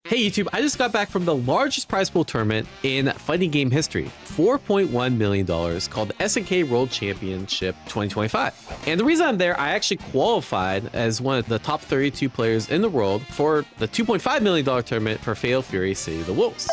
Hey YouTube, I just got back from the largest prize pool tournament in fighting game history, $4.1 million, called the SNK World Championship 2025. And the reason I'm there, I actually qualified as one of the top 32 players in the world for the $2.5 million tournament for Fatal Fury City of the Wolves.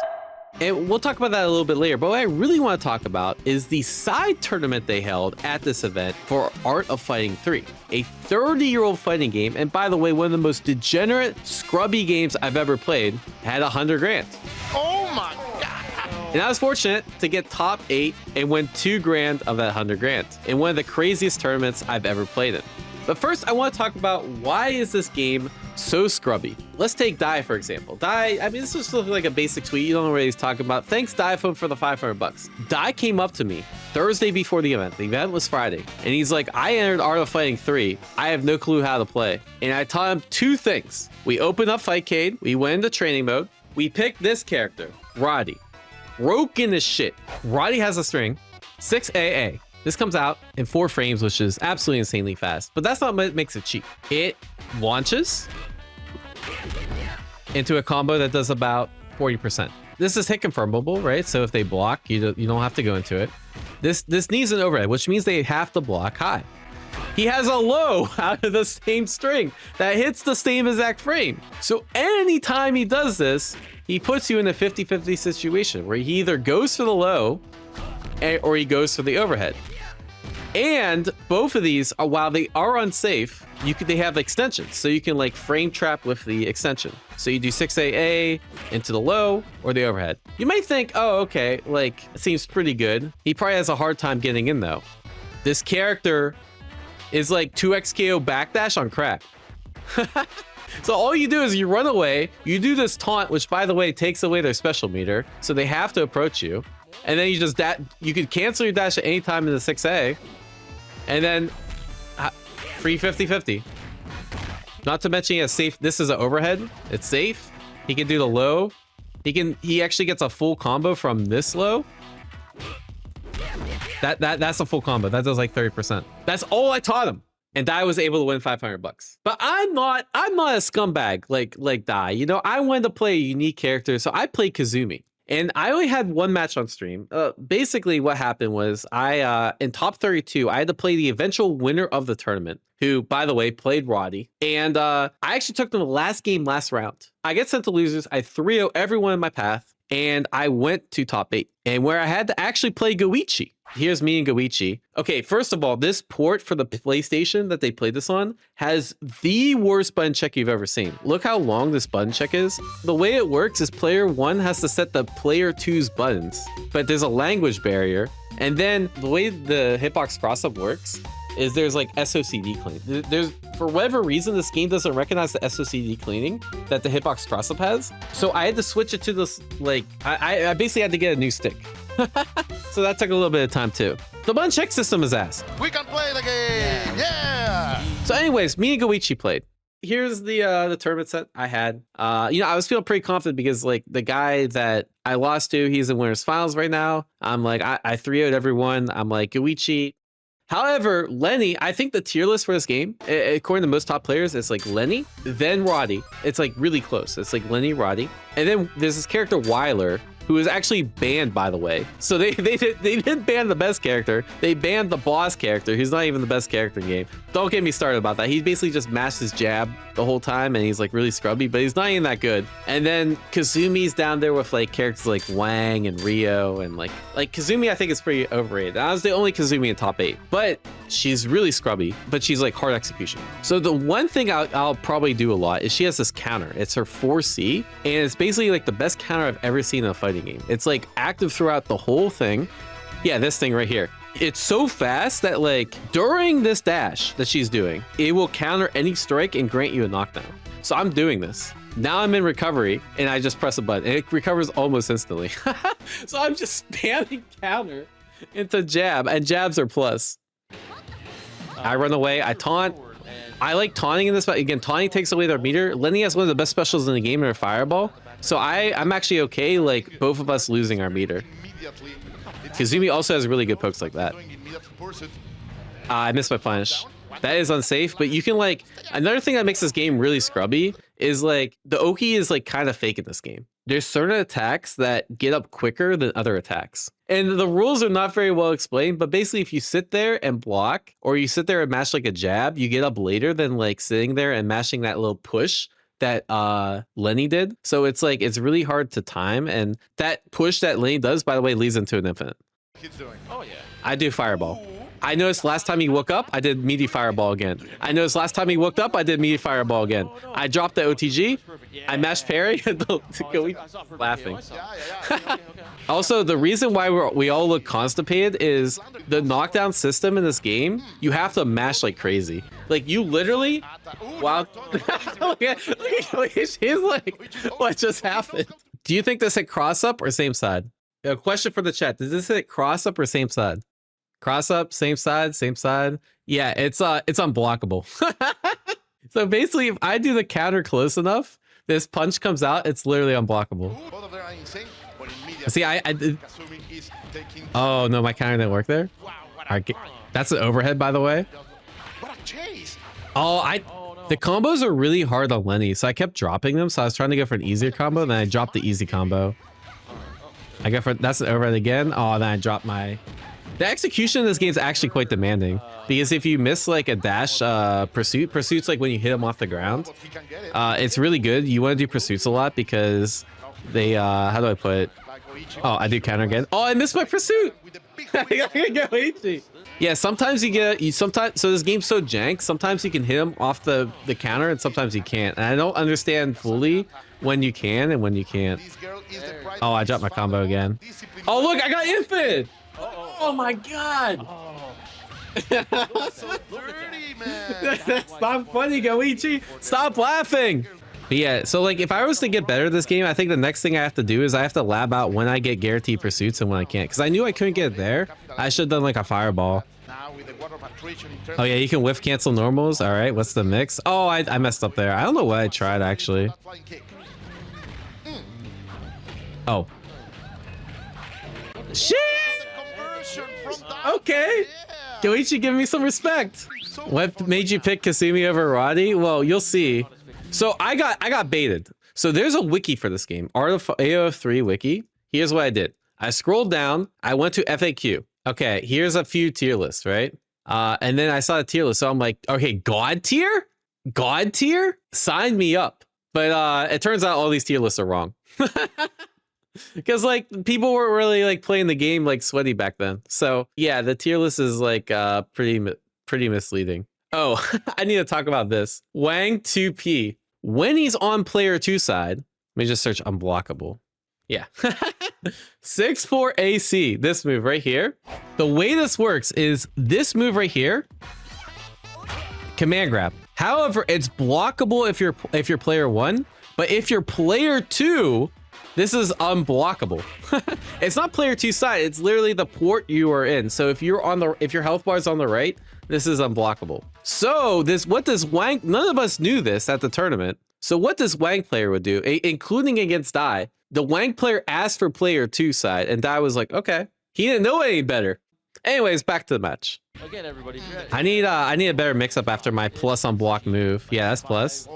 And we'll talk about that a little bit later, but what I really want to talk about is the side tournament they held at this event for Art of Fighting 3, a 30-year-old fighting game, and by the way, one of the most degenerate, scrubby games I've ever played, had 100 grand. Oh my God! And I was fortunate to get top 8 and win 2 grand of that 100 grand in one of the craziest tournaments I've ever played in. But first, I want to talk about why is this game so scrubby. Let's take Di, for example. Di, I mean, this was like a basic tweet. You don't know what he's talking about. Thanks, Diaphone, for the 500 bucks. Di came up to me Thursday before the event. The event was Friday. And he's like, I entered Art of Fighting 3. I have no clue how to play. And I taught him 2 things. We opened up Fightcade. We went into training mode. We picked this character, Rody. Broken as shit. Rody has a string, 6 AA. This comes out in 4 frames, which is absolutely insanely fast, but that's not what makes it cheap. It launches into a combo that does about 40%. This is hit confirmable, right? So if they block, you don't have to go into it. This needs an overhead, which means they have to block high. He has a low out of the same string that hits the same exact frame. So anytime he does this, he puts you in a 50-50 situation where he either goes for the low or he goes for the overhead. And both of these, while they are unsafe, they have extensions. So you can like frame trap with the extension. So you do 6AA into the low or the overhead. You might think, oh, okay, like it seems pretty good. He probably has a hard time getting in though. This character is like 2x KO backdash on crack. So all you do is you run away, you do this taunt, which by the way, takes away their special meter. So they have to approach you. And then you just you could cancel your dash at any time in the 6A. And then free 50-50. Not to mention he has safe. This is an overhead. It's safe. He can do the low. He actually gets a full combo from this low. That's a full combo. That does like 30%. That's all I taught him. And Di was able to win 500 bucks. But I'm not a scumbag like Di. You know, I wanted to play a unique character, so I played Kazumi. And I only had 1 match on stream. Basically, what happened was in top 32, I had to play the eventual winner of the tournament, who, by the way, played Rody. And I actually took them the last game, last round. I get sent to losers. I 3-0 everyone in my path, and I went to top 8. And where I had to actually play Goichi. Here's me and Goichi. Okay, first of all, this port for the PlayStation that they played this on has the worst button check you've ever seen. Look how long this button check is. The way it works is player 1 has to set the player 2's buttons, but there's a language barrier. And then the way the hitbox crossup works is there's like SOCD cleaning. For whatever reason, this game doesn't recognize the SOCD cleaning that the hitbox crossup has. So I had to switch it to this, like, I basically had to get a new stick. So that took a little bit of time too. The button check system is ass. We can play the game! Yeah! So anyways, me and Goichi played. Here's the tournament set I had. You know, I was feeling pretty confident because like the guy that I lost to, he's in winners finals right now. I'm like, I 3-0'd everyone. I'm like, Goichi. However, Lenny, I think the tier list for this game, according to most top players, it's like Lenny, then Rody. It's like really close. It's like Lenny, Rody. And then there's this character Weiler, who is actually banned, by the way. So they didn't ban the best character. They banned the boss character, who's not even the best character in the game. Don't get me started about that. He basically just mashed his jab the whole time, and he's like really scrubby, but he's not even that good. And then Kazumi's down there with like characters like Wang and Rio, and like Kazumi I think is pretty overrated. I was the only Kazumi in top 8, but she's really scrubby, but she's like hard execution. So the one thing I'll probably do a lot is she has this counter. It's her 4C, and it's basically like the best counter I've ever seen in a fighting game. It's like active throughout the whole thing. Yeah, this thing right here. It's so fast that like during this dash that she's doing, it will counter any strike and grant you a knockdown. So I'm doing this. Now I'm in recovery and I just press a button and it recovers almost instantly. So I'm just spamming counter into jab, and jabs are plus. I run away, I taunt. I like taunting in this, but again, taunting takes away their meter. Lenny has one of the best specials in the game in her fireball. So I'm actually okay, like both of us losing our meter. Kazumi also has really good pokes like that. I missed my punish. That is unsafe, but you can like, another thing that makes this game really scrubby is like the Oki is like kind of fake in this game. There's certain attacks that get up quicker than other attacks. And the rules are not very well explained, but basically if you sit there and block, or you sit there and mash like a jab, you get up later than like sitting there and mashing that little push that Lenny did. So it's like, it's really hard to time. And that push that Lenny does, by the way, leads into an infinite. He's doing. Oh yeah. I do fireball. I noticed last time he woke up, I did meaty fireball again. I noticed last time he woke up, I did meaty fireball again. I dropped the OTG, I mashed parry, and laughing. Also, the reason why we all look constipated is the knockdown system in this game, you have to mash like crazy. Like, you literally, wow. He's like, what just happened? Do you think this hit cross up or same side? A question for the chat, does this hit cross up or same side? Cross up, same side, same side. Yeah, it's unblockable. So basically, if I do the counter close enough, this punch comes out, it's literally unblockable. See, I did. Oh no, my counter didn't work there. That's an overhead, by the way. Oh, the combos are really hard on Lenny, so I kept dropping them. So I was trying to go for an easier combo, and then I dropped the easy combo. I go for that's an overhead again. Oh, then I dropped my. The execution in this game is actually quite demanding, because if you miss like a dash pursuit's like when you hit them off the ground. It's really good. You want to do pursuits a lot because they how do I put it? Oh, I do counter again. Oh, I missed my pursuit. Yeah, sometimes sometimes so this game's so jank, sometimes you can hit them off the counter and sometimes you can't. And I don't understand fully when you can and when you can't. Oh, I dropped my combo again. Oh look, I got infinite! Oh my god! Dirty, man. Stop funny, Goichi! Stop laughing! But yeah, so like if I was to get better at this game, I think the next thing I have to do is I have to lab out when I get guaranteed pursuits and when I can't. Because I knew I couldn't get it there. I should have done like a fireball. Oh yeah, you can whiff cancel normals. All right, what's the mix? Oh, I messed up there. I don't know what I tried actually. Oh. Shit! Okay. Goichi, give me some respect. What made you pick Kazumi over Rody? Well, you'll see. So I got baited. So there's a wiki for this game, Art of AO3 wiki. Here's what I did. I scrolled down. I went to FAQ. Okay, here's a few tier lists, right? And then I saw a tier list. So I'm like, okay, God tier? God tier? Sign me up. But it turns out all these tier lists are wrong. Because like people weren't really like playing the game like sweaty back then. So yeah, the tier list is like pretty misleading. Oh, I need to talk about this. Wang 2P. When he's on player 2 side, let me just search unblockable. Yeah. 6-4 AC, this move right here. The way this works is this move right here, command grab. However, it's blockable if you're player 1, but if you're player 2, this is unblockable. It's not player 2 side, it's literally the port you are in. So if your health bar is on the right, this is unblockable. So what this Wang, none of us knew this at the tournament. So what this Wang player would do, including against Dai, the Wang player asked for player 2 side and Dai was like, okay. He didn't know any better. Anyways, back to the match. Again, everybody. I need a better mix up after my plus on block move. Yeah, that's plus.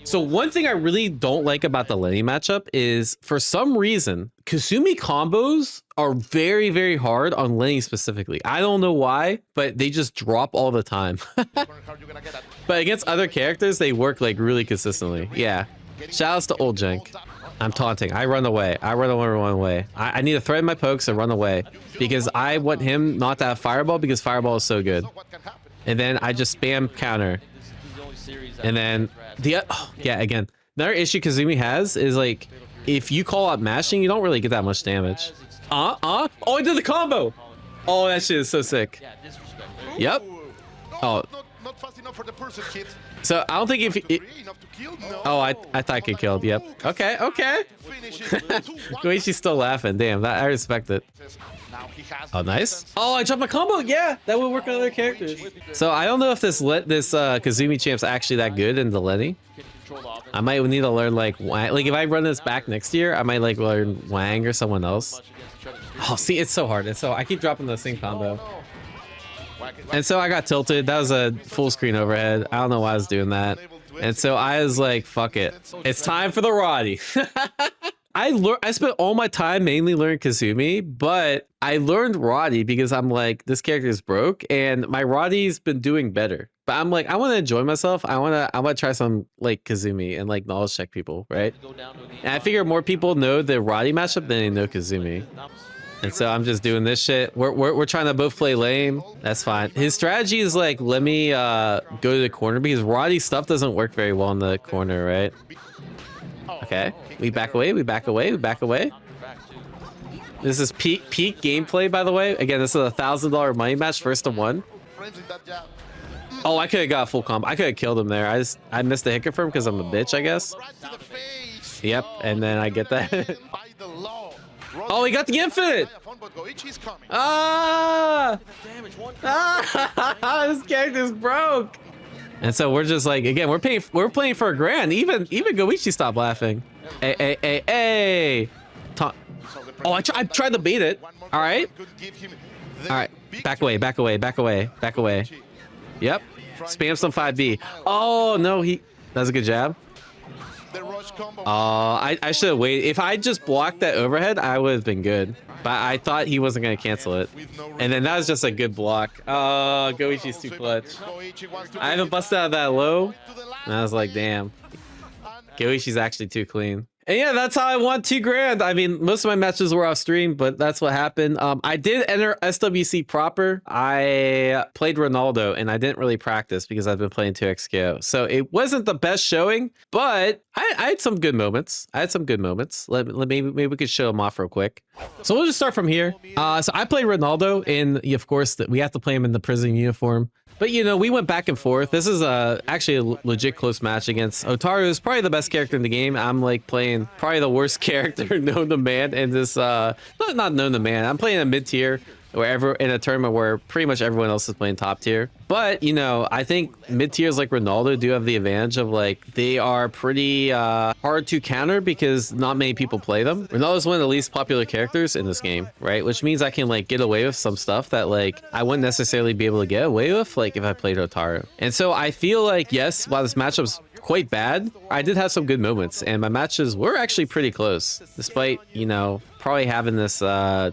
So one thing I really don't like about the Lenny matchup is for some reason, Kazumi combos are very, very hard on Lenny specifically. I don't know why, but they just drop all the time. But against other characters, they work like really consistently. Yeah. Shoutouts to old jank. I'm taunting. I run away. I run away. I need to threaten my pokes and run away because I want him not to have fireball because fireball is so good. And then I just spam counter. And then yeah, again, another issue Kazumi has is like if you call out mashing, you don't really get that much damage. Oh, I did the combo. Oh, that shit is so sick. Yep. Oh. Not fast enough for the person, kid. So I don't think if oh, I thought I could kill. Yep. Okay. Goichi's still laughing. Damn, I respect it. Oh, nice. Oh, I dropped my combo. Yeah, that would work on other characters. So I don't know if this Kazumi champ's actually that good in the Lenny. I might need to learn like Wang. Like if I run this back next year, I might like learn Wang or someone else. Oh, see, it's so hard. I keep dropping the same combo. And so I got tilted. That was a full screen overhead. I don't know why I was doing that. And so I was like, fuck it. It's time for the Rody. I spent all my time mainly learning Kazumi, but I learned Rody because I'm like, this character is broke and my Rody's been doing better. But I'm like, I want to enjoy myself. I want to try some like Kazumi and like knowledge check people, right? And I figure more people know the Rody matchup than they know Kazumi. And so I'm just doing this shit. We're trying to both play lame. That's fine. His strategy is like, let me go to the corner because Roddy's stuff doesn't work very well in the corner, right? Okay, we back away, we back away, we back away. This is peak gameplay, by the way. Again, this is a $1,000 money match, first to one. Oh, I could have got a full combo. I could have killed him there. I missed the hit confirm because I'm a bitch, I guess. Yep, and then I get that. Oh, he got the infinite. Ah! This character's broke. And so we're just like, again, we're playing for $1,000. Even Goichi stopped laughing. Hey. Oh, I tried to bait it. All right. Back away. Yep. Spam some 5B. Oh no, that's a good jab. I should have waited. If I just blocked that overhead, I would have been good. But I thought he wasn't going to cancel it. And then that was just a good block. Oh, Goichi's too clutch. I haven't busted out of that low. And I was like, damn. Goichi's actually too clean. And yeah, that's how I won $2,000. I mean, most of my matches were off stream, but that's what happened. I did enter SWC proper. I played Ronaldo and I didn't really practice because I've been playing 2XKO. So it wasn't the best showing, but I had some good moments. Maybe we could show them off real quick. So we'll just start from here. So I played Ronaldo and of course we have to play him in the prison uniform. But, you know, we went back and forth. This is actually a legit close match against Otaru. Is probably the best character in the game. I'm like playing probably the worst character known to man in this, not known to man. I'm playing a mid tier in a tournament where pretty much everyone else is playing top tier. But, you know, I think mid tiers like Ronaldo do have the advantage of like, they are pretty hard to counter because not many people play them. Ronaldo's one of the least popular characters in this game, right? Which means I can like get away with some stuff that like I wouldn't necessarily be able to get away with like if I played Otaru. And so I feel like, yes, while this matchup's quite bad, I did have some good moments and my matches were actually pretty close despite, you know, probably having this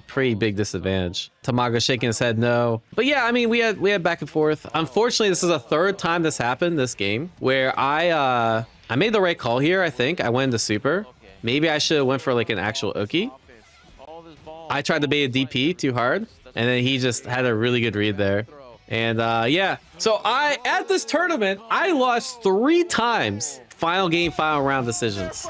pretty big disadvantage. Tamago shaking his head no. But yeah, I mean, we had back and forth. Unfortunately, this is the third time this happened this game where I made the right call here. I think I went into super. Maybe I should have went for like an actual Oki. I tried to bait a DP too hard and then he just had a really good read there. And yeah, so at this tournament, I lost 3 times. Final game, final round decisions.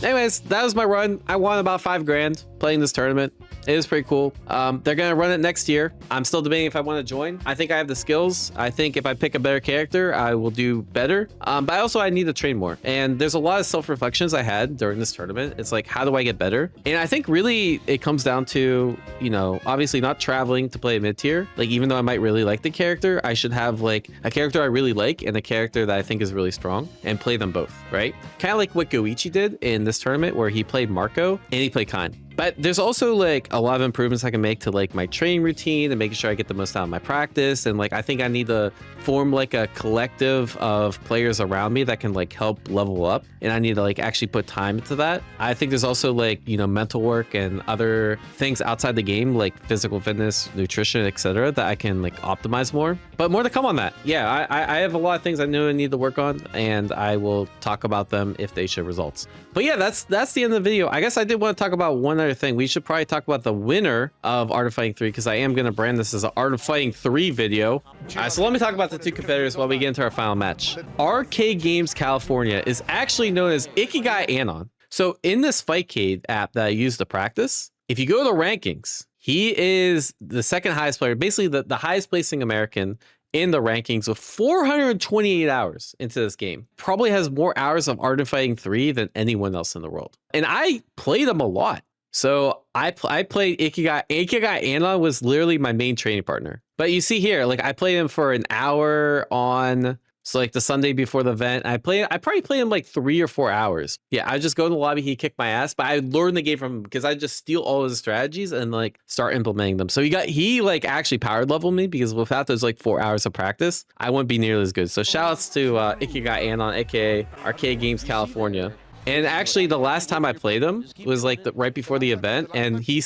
Anyways, that was my run. I won about $5,000 playing this tournament. It was pretty cool. They're gonna run it next year. I'm still debating if I want to join. I think I have the skills. I think if I pick a better character, I will do better. But also I need to train more. And there's a lot of self-reflections I had during this tournament. It's like, how do I get better? And I think really it comes down to, you know, obviously not traveling to play a mid-tier. Like, even though I might really like the character, I should have like a character I really like and a character that I think is really strong and play them both, right? Kind of like what Goichi did in this tournament where he played Marco and he played Kind. But there's also like a lot of improvements I can make to like my training routine and making sure I get the most out of my practice. And like, I think I need to form like a collective of players around me that can like help level up. And I need to like actually put time into that. I think there's also like, you know, mental work and other things outside the game, like physical fitness, nutrition, etc., that I can like optimize more. But more to come on that. Yeah, I have a lot of things I know I need to work on and I will talk about them if they show results. But yeah, that's the end of the video. I guess I did want to talk about one other thing. We should probably talk about the winner of Art of Fighting 3 because I am going to brand this as an Art of Fighting 3 video. All right, so let me talk about the 2 competitors while we get into our final match. Arcade Games California is actually known as Ikigai Anon. So in this Fightcade app that I use to practice, if you go to the rankings, he is the second highest player, basically the highest placing American in the rankings with 428 hours into this game. Probably has more hours of Art of Fighting 3 than anyone else in the world. And I played him a lot. So I played Ikigai. Ikigai Anon was literally my main training partner. But you see here, like I played him for an hour on So like the Sunday before the event, I probably played him like 3 or 4 hours. Yeah, I just go in the lobby, he kicked my ass, but I learned the game from him because I just steal all his strategies and like start implementing them. So he like actually powered leveled me because without those like 4 hours of practice, I wouldn't be nearly as good. So shout outs to Ikigai Anon, aka Arcade Games California. And actually, the last time I played him was like right before the event, and he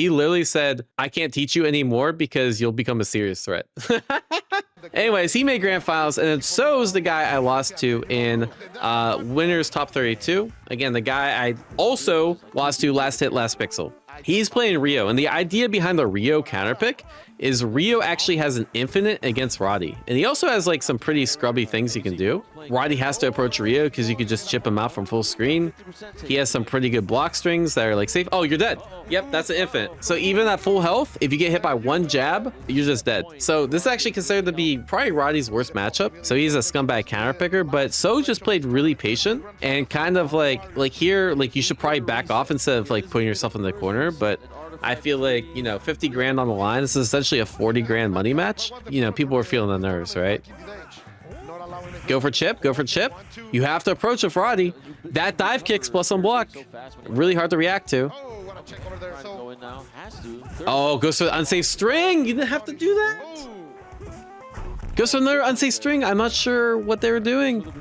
literally said, "I can't teach you anymore because you'll become a serious threat." Anyways, he made grand finals, and then so is the guy I lost to in winners top 32. Again, the guy I also lost to last hit, last pixel. He's playing Rio, and the idea behind the Rio counterpick is Rio actually has an infinite against Rody, and he also has like some pretty scrubby things he can do. Rody has to approach Rio because you could just chip him out from full screen. He has some pretty good block strings that are like safe. Oh, you're dead. Yep, that's an infinite. So even at full health, if you get hit by one jab, you're just dead. So this is actually considered to be probably Roddy's worst matchup. So he's a scumbag counterpicker, but So just played really patient and kind of like here, like you should probably back off instead of like putting yourself in the corner. But I feel like, you know, 50 grand on the line. This is essentially a 40 grand money match. You know, people are feeling the nerves, right? Go for chip, go for chip. You have to approach with Roddy. That dive kicks plus on block. Really hard to react to. Oh, goes for the unsafe string. You didn't have to do that. Goes for another unsafe string. I'm not sure what they were doing.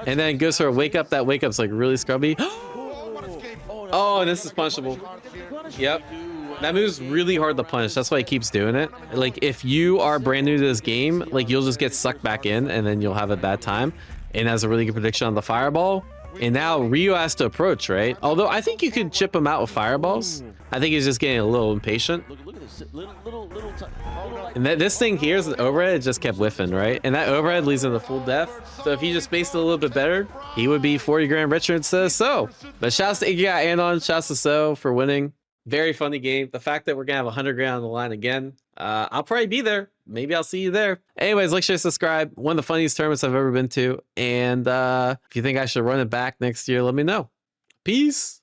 And then goes for a wake up. That wake up's like really scrubby. Oh, and this is punishable. Yep. That move's really hard to punish. That's why he keeps doing it. Like, if you are brand new to this game, like, you'll just get sucked back in, and then you'll have a bad time. And has a really good prediction on the fireball. And now Ryu has to approach, right? Although I think you could chip him out with fireballs. I think he's just getting a little impatient. And this thing here is an overhead. It just kept whiffing, right? And that overhead leads into full death. So if he just spaced it a little bit better, he would be 40 grand richer instead of So. But shouts to Ikigai Anon, shouts to So for winning. Very funny game. The fact that we're gonna have 100 grand on the line again, I'll probably be there. Maybe I'll see you there. Anyways, like, share, subscribe. One of the funniest tournaments I've ever been to. And if you think I should run it back next year, let me know. Peace.